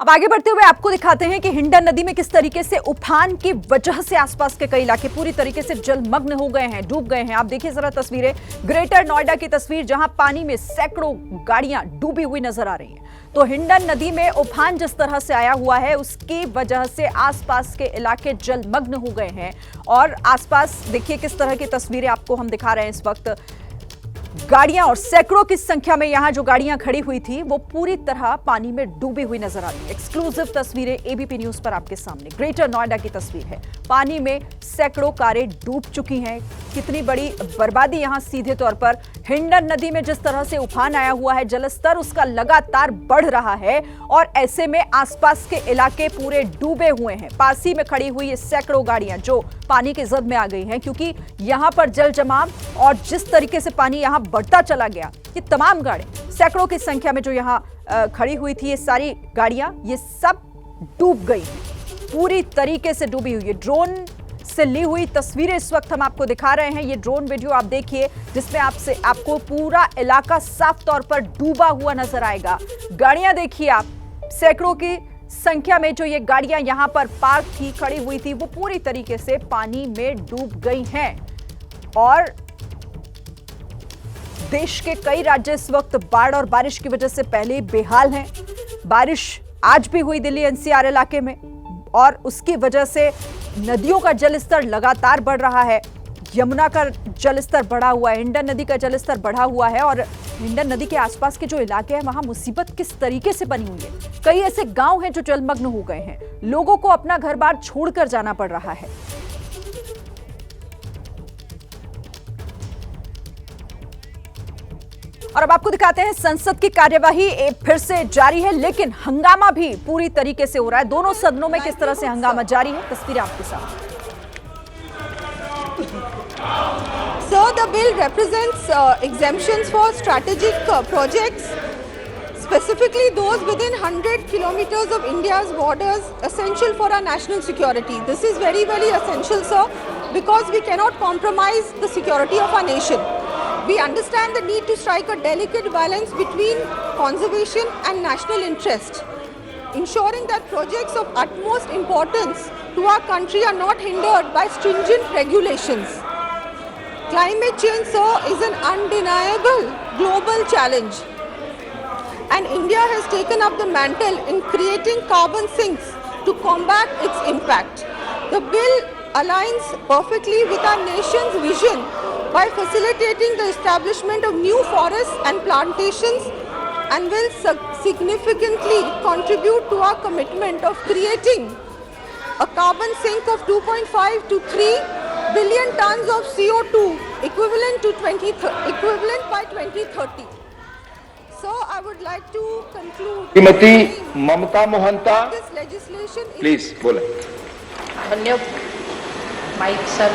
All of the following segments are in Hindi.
अब आगे बढ़ते हुए आपको दिखाते हैं कि हिंडन नदी में किस तरीके से उफान की वजह से आसपास के कई इलाके पूरी तरीके से जलमग्न हो गए हैं, डूब गए हैं। आप देखिए जरा तस्वीरें, ग्रेटर नोएडा की तस्वीर, जहां पानी में सैकड़ों गाड़ियां डूबी हुई नजर आ रही हैं। तो हिंडन नदी में उफान जिस तरह से आया हुआ है उसकी वजह से आसपास के इलाके जलमग्न हो गए हैं। और आसपास देखिए किस तरह की तस्वीरें आपको हम दिखा रहे हैं इस वक्त। गाड़ियां और सैकड़ों की संख्या में यहां जो गाड़ियां खड़ी हुई थी वो पूरी तरह पानी में डूबी हुई नजर आ रही है। एक्सक्लूसिव तस्वीरें एबीपी न्यूज पर आपके सामने, ग्रेटर नोएडा की तस्वीर है। पानी में सैकड़ों कारें डूब चुकी हैं। कितनी बड़ी बर्बादी यहां सीधे तौर पर हिंडन नदी में जिस तरह से उफान आया हुआ है, जलस्तर उसका लगातार बढ़ रहा है और ऐसे में आसपास के इलाके पूरे डूबे हुए हैं। पास ही में खड़ी हुई ये सैकड़ों गाड़ियां जो पानी के जद में आ गई हैं, क्योंकि यहां पर जल जमाव और जिस तरीके से पानी यहां बढ़ता चला गया, ये तमाम गाड़ी सैकड़ों की संख्या में जो यहां खड़ी हुई थी, ये सारी गाड़ियां ये सब डूब गई हैं, पूरी तरीके से डूबी हुई है। ड्रोन से ली हुई तस्वीरें इस वक्त हम आपको दिखा रहे हैं। ये ड्रोन वीडियो आप देखिए जिसमें आपको पूरा इलाका साफ तौर पर डूबा हुआ नजर आएगा। गाड़ियां देखिए आप, सैकड़ों की संख्या में जो ये गाड़ियां यहां पर पार्क थी, खड़ी हुई थी, वो पूरी तरीके से पानी में डूब गई हैं। और देश के कई राज्य इस वक्त बाढ़ और बारिश की वजह से पहले ही बेहाल हैं। बारिश आज भी हुई दिल्ली एनसीआर इलाके में और उसकी वजह से नदियों का जलस्तर लगातार बढ़ रहा है। यमुना का जलस्तर बढ़ा हुआ है, हिंडन नदी का जलस्तर बढ़ा हुआ है और हिंडन नदी के आसपास के जो इलाके हैं वहां मुसीबत किस तरीके से बनी हुई है। कई ऐसे गांव हैं जो जलमग्न हो गए हैं, लोगों को अपना घर बार छोड़कर जाना पड़ रहा है। और अब आपको दिखाते हैं संसद की कार्यवाही फिर से जारी है, लेकिन हंगामा भी पूरी तरीके से हो रहा है। दोनों सदनों में किस तरह से हंगामा जारी है, तस्वीरें आपके साथ। So the bill represents exemptions for strategic projects, specifically those within 100 kilometers of India's borders, essential for our national security. This is very, very essential, sir, because we cannot compromise the security of our nation. We understand the need to strike a delicate balance between conservation and national interest, ensuring that projects of utmost importance to our country are not hindered by stringent regulations. Climate change, sir, is an undeniable global challenge, and India has taken up the mantle in creating carbon sinks to combat its impact. The bill aligns perfectly with our nation's vision by facilitating the establishment of new forests and plantations, and will significantly contribute to our commitment of creating a carbon sink of 2.5 to 3 billion tons of CO2 equivalent by 2030. So I would like to conclude. Shrimati Mamata Mohanta, this legislation is please बोले। धन्यवाद माइक सर।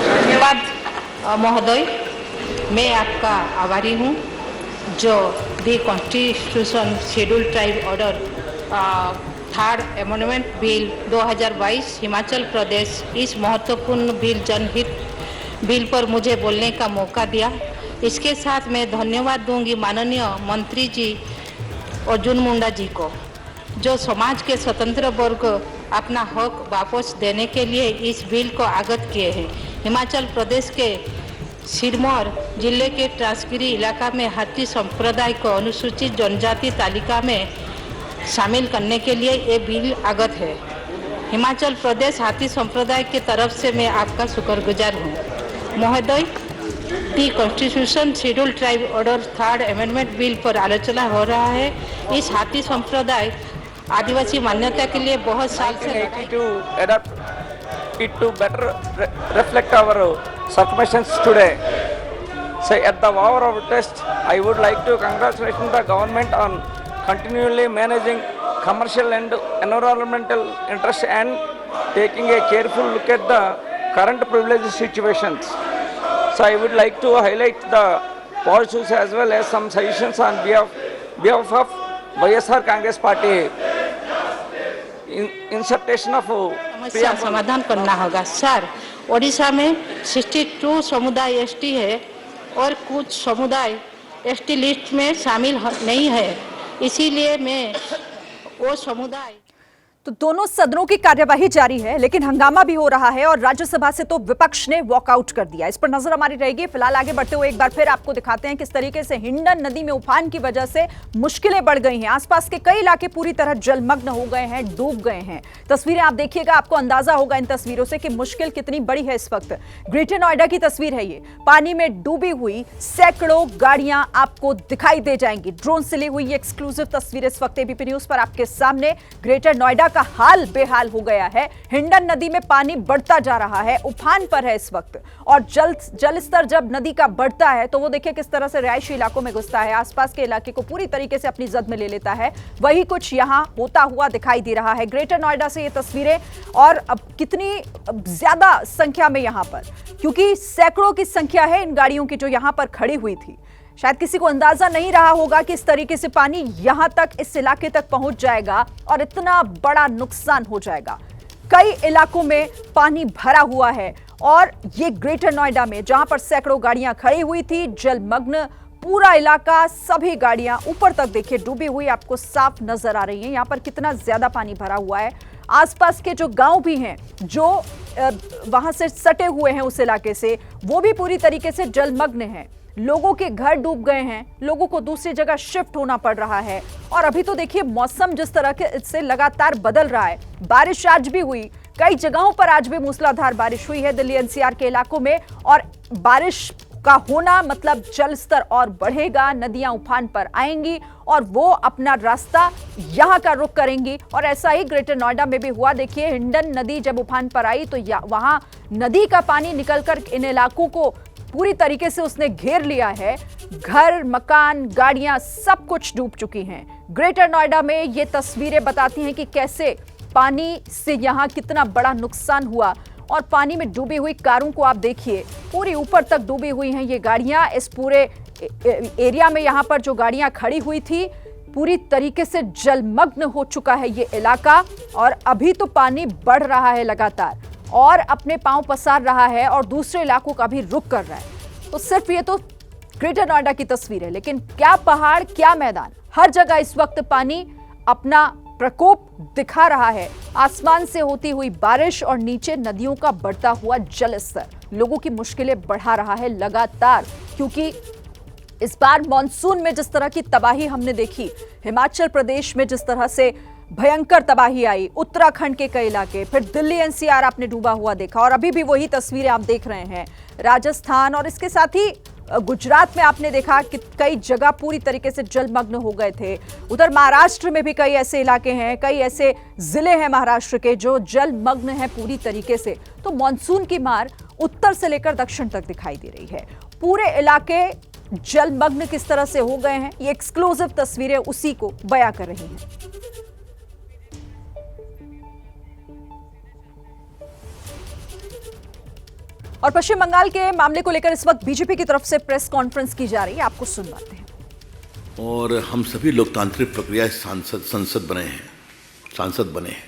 धन्यवाद महोदय, मैं आपका आभारी हूँ जो the constitution scheduled tribe order third amendment bill 2022 Himachal Pradesh इस महत्वपूर्ण बिल जनहित बिल पर मुझे बोलने का मौका दिया। इसके साथ मैं धन्यवाद दूंगी माननीय मंत्री जी अर्जुन मुंडा जी को, जो समाज के स्वतंत्र वर्ग अपना हक वापस देने के लिए इस बिल को आगत किए हैं। हिमाचल प्रदेश के सिरमौर जिले के ट्रांसगिरी इलाका में हाथी संप्रदाय को अनुसूचित जनजाति तालिका में शामिल करने के लिए ये बिल आगत है। हिमाचल प्रदेश हाथी संप्रदाय की तरफ से मैं आपका शुक्रगुजार हूँ। महोदय, दी constitution scheduled tribe order third amendment bill पर आलोचना हो रहा है। इस हाथी संप्रदाय आदिवासी मान्यता के लिए बहुत साल से it to better reflect our circumstances today. So at the hour of test, I would like to congratulate the government on continually managing commercial and environmental interests and taking a careful look at the current privileged situations. So I would like to highlight the positives as well as some suggestions on behalf of YSR Congress Party. Insertion of समस्या समाधान करना होगा। सर, ओडिशा में 62 समुदाय एसटी है और कुछ समुदाय एसटी लिस्ट में शामिल नहीं है, इसीलिए मैं वो समुदाय। तो दोनों सदनों की कार्यवाही जारी है, लेकिन हंगामा भी हो रहा है और राज्यसभा से तो विपक्ष ने वॉकआउट कर दिया। इस पर नजर हमारी रहेगी। फिलहाल आगे बढ़ते हुए एक बार फिर आपको दिखाते हैं किस तरीके से हिंडन नदी में उफान की वजह से मुश्किलें बढ़ गई हैं। आसपास के कई इलाके पूरी तरह जलमग्न हो गए हैं, डूब गए हैं। तस्वीरें आप देखिएगा, आपको अंदाजा होगा इन तस्वीरों से कि मुश्किल कितनी बड़ी है इस वक्त। ग्रेटर नोएडा की तस्वीर है ये। पानी में डूबी हुई सैकड़ों गाड़ियां आपको दिखाई दे जाएंगी। ड्रोन से ली हुई एक्सक्लूसिव तस्वीर इस वक्त एबीपी न्यूज पर आपके सामने। ग्रेटर नोएडा का हाल बेहाल हो गया है। हिंडन नदी में पानी बढ़ता जा रहा है, उफान पर है इस वक्त। और जल स्तर जब नदी का बढ़ता है तो वो देखिए किस तरह से रिहायशी इलाकों में घुसता है, आसपास के इलाके को पूरी तरीके से अपनी जद में ले लेता है। वही कुछ यहां होता हुआ दिखाई दे रहा है। ग्रेटर नोएडा से ये तस्वीरें, और अब कितनी ज्यादा संख्या में यहां पर, क्योंकि सैकड़ों की संख्या है इन गाड़ियों की जो यहां पर खड़ी हुई थी। शायद किसी को अंदाजा नहीं रहा होगा कि इस तरीके से पानी यहां तक, इस इलाके तक पहुंच जाएगा और इतना बड़ा नुकसान हो जाएगा। कई इलाकों में पानी भरा हुआ है और ये ग्रेटर नोएडा में जहां पर सैकड़ों गाड़ियां खड़ी हुई थी, जलमग्न पूरा इलाका, सभी गाड़ियां ऊपर तक देखिए डूबी हुई आपको साफ नजर आ रही है। यहां पर कितना ज्यादा पानी भरा हुआ है। आसपास के जो गांव भी हैं, जो वहां से सटे हुए हैं उस इलाके से, वो भी पूरी तरीके से जलमग्न हैं। लोगों के घर डूब गए हैं, लोगों को दूसरी जगह शिफ्ट होना पड़ रहा है। और अभी तो देखिए मौसम जिस तरह के से लगातार बदल रहा है। बारिश आज भी हुई, कई जगहों पर आज भी मूसलाधार बारिश हुई है दिल्ली एनसीआर के इलाकों में। और बारिश का होना मतलब जल स्तर और बढ़ेगा, नदियां उफान पर आएंगी और वो अपना रास्ता यहां का रुख करेंगी। और ऐसा ही ग्रेटर नोएडा में भी हुआ। देखिए हिंडन नदी जब उफान पर आई तो वहां नदी का पानी निकलकर इन इलाकों को पूरी तरीके से उसने घेर लिया है। घर, मकान, गाड़ियां सब कुछ डूब चुकी हैं। ग्रेटर नोएडा में ये तस्वीरें बताती हैं कि कैसे पानी से यहां कितना बड़ा नुकसान हुआ। और पानी में डूबी हुई कारों को आप देखिए, पूरी ऊपर तक डूबी हुई हैं ये गाड़ियां। इस पूरे एरिया में यहां पर जो गाड़ियां खड़ी हुई थी, पूरी तरीके से जलमग्न हो चुका है ये इलाका। और अभी तो पानी बढ़ रहा है लगातार और अपने पांव पसार रहा है और दूसरे इलाकों का भी रुख कर रहा है। तो सिर्फ ये तो ग्रेटर नोएडा की तस्वीर है, लेकिन क्या पहाड़, क्या मैदान, हर जगह इस वक्त पानी अपना प्रकोप दिखा रहा है। आसमान से होती हुई बारिश और नीचे नदियों का बढ़ता हुआ जल स्तर लोगों की मुश्किलें बढ़ा रहा है लगातार। क्योंकि इस बार मॉनसून में जिस तरह की तबाही हमने देखी, हिमाचल प्रदेश में जिस तरह से भयंकर तबाही आई, उत्तराखंड के कई इलाके, फिर दिल्ली एनसीआर आपने डूबा हुआ देखा और अभी भी वही तस्वीरें आप देख रहे हैं। राजस्थान और इसके साथ ही गुजरात में आपने देखा कि कई जगह पूरी तरीके से जलमग्न हो गए थे। उधर महाराष्ट्र में भी कई ऐसे इलाके हैं, कई ऐसे जिले हैं महाराष्ट्र के जो जलमग्न हैं पूरी तरीके से। तो मॉनसून की मार उत्तर से लेकर दक्षिण तक दिखाई दे रही है। पूरे इलाके जलमग्न किस तरह से हो गए हैं, ये एक्सक्लूसिव तस्वीरें उसी को बयां कर रही हैं। और पश्चिम बंगाल के मामले को लेकर इस वक्त बीजेपी की तरफ से प्रेस कॉन्फ्रेंस की जा रही है, आपको सुनवाते हैं। और हम सभी लोकतांत्रिक प्रक्रिया सांसद बने हैं,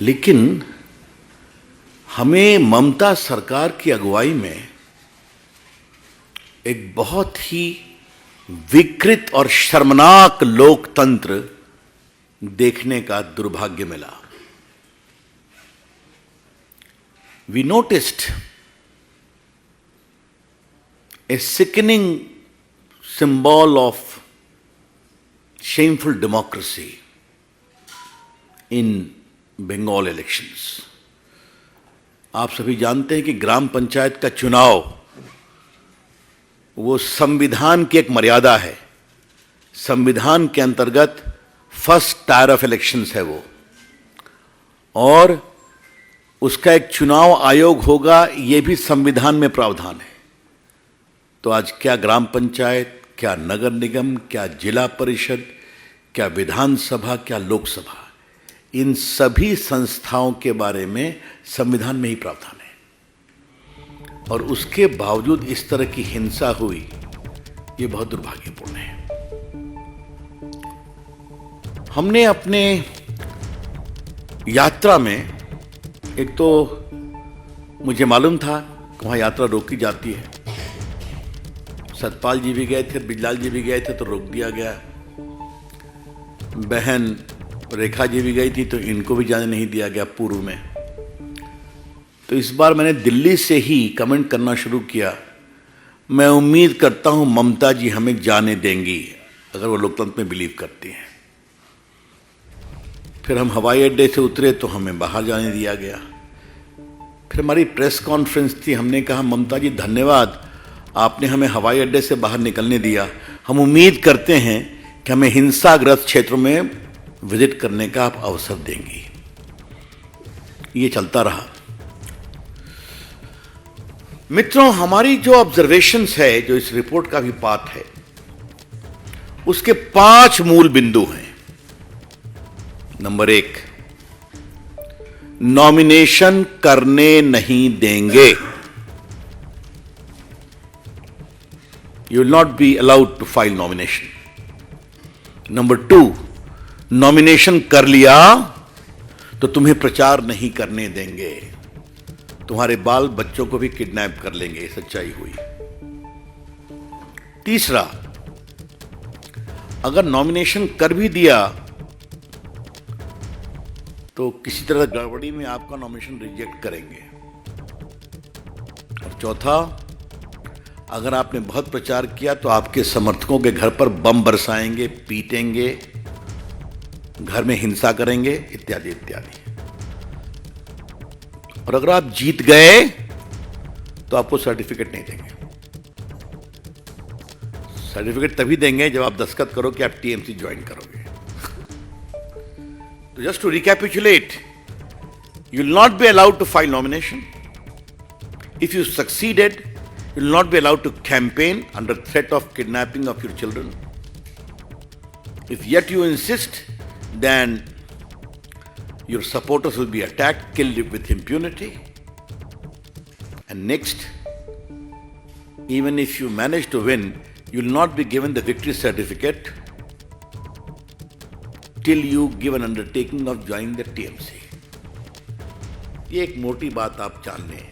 लेकिन हमें ममता सरकार की अगुवाई में एक बहुत ही विकृत और शर्मनाक लोकतंत्र देखने का दुर्भाग्य मिला। We noticed a sickening symbol of shameful democracy in Bengal elections. आप सभी जानते हैं कि ग्राम पंचायत का चुनाव वो संविधान की एक मर्यादा है। संविधान के अंतर्गत फर्स्ट टायर ऑफ इलेक्शंस है वो, और उसका एक चुनाव आयोग होगा, ये भी संविधान में प्रावधान है। तो आज क्या ग्राम पंचायत, क्या नगर निगम, क्या जिला परिषद, क्या विधानसभा, क्या लोकसभा, इन सभी संस्थाओं के बारे में संविधान में ही प्रावधान है। और उसके बावजूद इस तरह की हिंसा हुई, ये बहुत दुर्भाग्यपूर्ण है। हमने अपने यात्रा में, एक तो मुझे मालूम था कि वहाँ यात्रा रोकी जाती है, सतपाल जी भी गए थे, बिजलाल जी भी गए थे तो रोक दिया गया। बहन रेखा जी भी गई थी तो इनको भी जाने नहीं दिया गया पूर्व में। तो इस बार मैंने दिल्ली से ही कमेंट करना शुरू किया। मैं उम्मीद करता हूं ममता जी हमें जाने देंगी अगर वो लोकतंत्र में बिलीव करती हैं। फिर हम हवाई अड्डे से उतरे तो हमें बाहर जाने दिया गया। फिर हमारी प्रेस कॉन्फ्रेंस थी, हमने कहा ममता जी धन्यवाद, आपने हमें हवाई अड्डे से बाहर निकलने दिया। हम उम्मीद करते हैं कि हमें हिंसाग्रस्त क्षेत्रों में विजिट करने का आप अवसर देंगी। ये चलता रहा। मित्रों, हमारी जो ऑब्जर्वेशंस है, जो इस रिपोर्ट का भी पार्ट है, उसके 5 मूल बिंदु हैं। नंबर 1, नॉमिनेशन करने नहीं देंगे। You will not be allowed to file nomination. Number 2, nomination कर लिया तो तुम्हें प्रचार नहीं करने देंगे, तुम्हारे बाल बच्चों को भी किडनैप कर लेंगे। सच्चाई हुई। तीसरा, अगर नॉमिनेशन कर भी दिया तो किसी तरह गड़बड़ी में आपका नॉमिनेशन रिजेक्ट करेंगे। और चौथा, अगर आपने बहुत प्रचार किया तो आपके समर्थकों के घर पर बम बरसाएंगे, पीटेंगे, घर में हिंसा करेंगे, इत्यादि इत्यादि। और अगर आप जीत गए तो आपको सर्टिफिकेट नहीं देंगे। सर्टिफिकेट तभी देंगे जब आप दस्तखत करो कि आप टीएमसी ज्वाइन करोगे। तो just to recapitulate, you will not be allowed to file nomination. If you succeeded, you will not be allowed to campaign under threat of kidnapping of your children. If yet you insist, then your supporters will be attacked, killed with impunity. And next, even if you manage to win, you will not be given the victory certificate till you give an undertaking of joining the TMC. ये एक मोटी बात आप जान लें,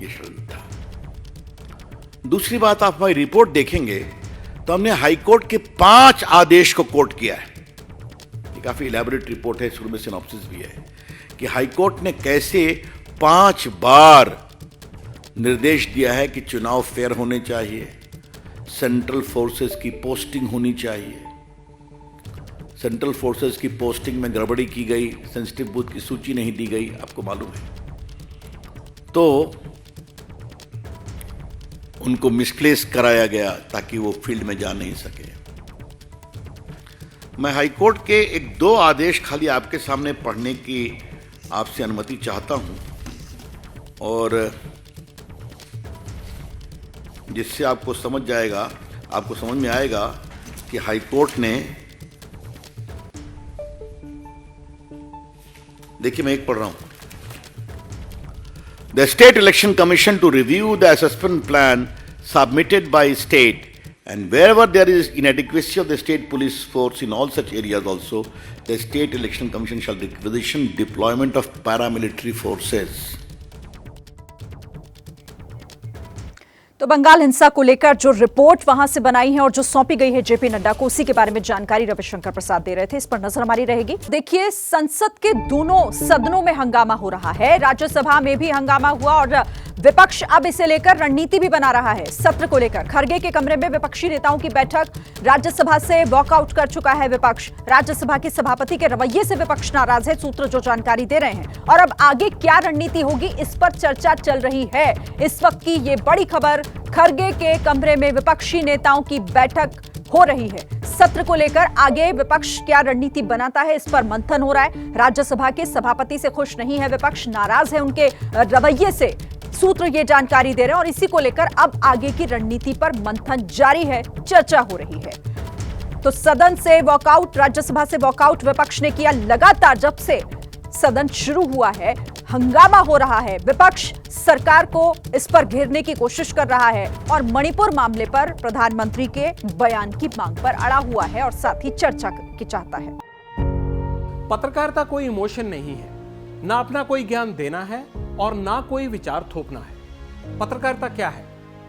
ये शुरू था। दूसरी बात, आप हमारी रिपोर्ट देखेंगे तो हमने हाईकोर्ट के 5 आदेश को कोट किया है। ये काफी इलैबोरेट रिपोर्ट है, शुरू में सिनॉप्सिस भी है कि हाईकोर्ट ने कैसे 5 बार निर्देश दिया है कि चुनाव फेयर होने चाहिए, सेंट्रल फोर्सेस की पोस्टिंग होनी चाहिए। सेंट्रल फोर्सेस की पोस्टिंग में गड़बड़ी की गई, सेंसिटिव बूथ की सूची नहीं दी गई, आपको मालूम है। तो उनको मिसप्लेस कराया गया ताकि वो फील्ड में जा नहीं सके। मैं हाईकोर्ट के 1-2 आदेश खाली आपके सामने पढ़ने की आपसे अनुमति चाहता हूं, और जिससे आपको समझ में आएगा कि हाईकोर्ट ने, देखिए मैं एक पढ़ रहा हूं। The State Election Commission to review the assessment plan submitted by state, and wherever there is inadequacy of the state police force in all such areas also, the State Election Commission shall requisition deployment of paramilitary forces. तो बंगाल हिंसा को लेकर जो रिपोर्ट वहां से बनाई है और जो सौंपी गई है जेपी नड्डा को, उसी के बारे में जानकारी रविशंकर प्रसाद दे रहे थे। इस पर नजर हमारी रहेगी। देखिए, संसद के दोनों सदनों में हंगामा हो रहा है। राज्यसभा में भी हंगामा हुआ और विपक्ष अब इसे लेकर रणनीति भी बना रहा है। सत्र को लेकर खरगे के कमरे में विपक्षी नेताओं की बैठक, राज्यसभा से वॉकआउट कर चुका है विपक्ष। राज्यसभा के सभापति के रवैये से विपक्ष नाराज है, सूत्र जो जानकारी दे रहे हैं। और अब आगे क्या रणनीति होगी, इस पर चर्चा चल रही है। इस वक्त की ये बड़ी खबर, खरगे के कमरे में विपक्षी नेताओं की बैठक हो रही है। सत्र को लेकर आगे विपक्ष क्या रणनीति बनाता है, इस पर मंथन हो रहा है। राज्यसभा के सभापति से खुश नहीं है विपक्ष, नाराज है उनके रवैये से, सूत्र ये जानकारी दे रहे हैं। और इसी को लेकर अब आगे की रणनीति पर मंथन जारी है, चर्चा हो रही है। तो सदन से वॉकआउट, राज्यसभा से वॉकआउट विपक्ष ने किया। लगातार जब से सदन शुरू हुआ है हंगामा हो रहा है। विपक्ष सरकार को इस पर घेरने की कोशिश कर रहा है और मणिपुर मामले पर प्रधानमंत्री के बयान की मांग पर अड़ा हुआ है और साथ ही चर्चा की चाहता है। पत्रकारिता कोई इमोशन नहीं है, ना अपना कोई ज्ञान देना है और ना कोई विचार थोपना है। पत्रकारिता क्या है?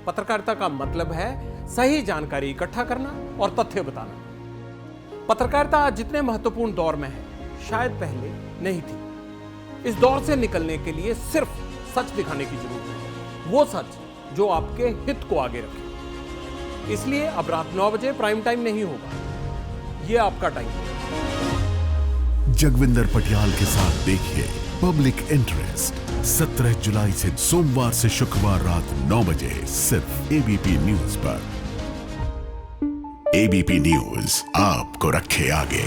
पत्रकारिता का मतलब है सही जानकारी इकट्ठा करना और तथ्य बताना। पत्रकारिता आज जितने महत्वपूर्ण दौर में है, शायद पहले नहीं थी। इस दौर से निकलने के लिए सिर्फ सच दिखाने की जरूरत है, वो सच जो आपके हित को आगे रखे। इसलिए अब रात 9 बजे प्राइम टाइम नहीं होगा, ये आपका टाइम है। जगविंदर पटियाल के साथ देखिए पब्लिक इंटरेस्ट 17 जुलाई से सोमवार से शुक्रवार रात 9 बजे सिर्फ एबीपी न्यूज पर। एबीपी न्यूज आपको रखे आगे।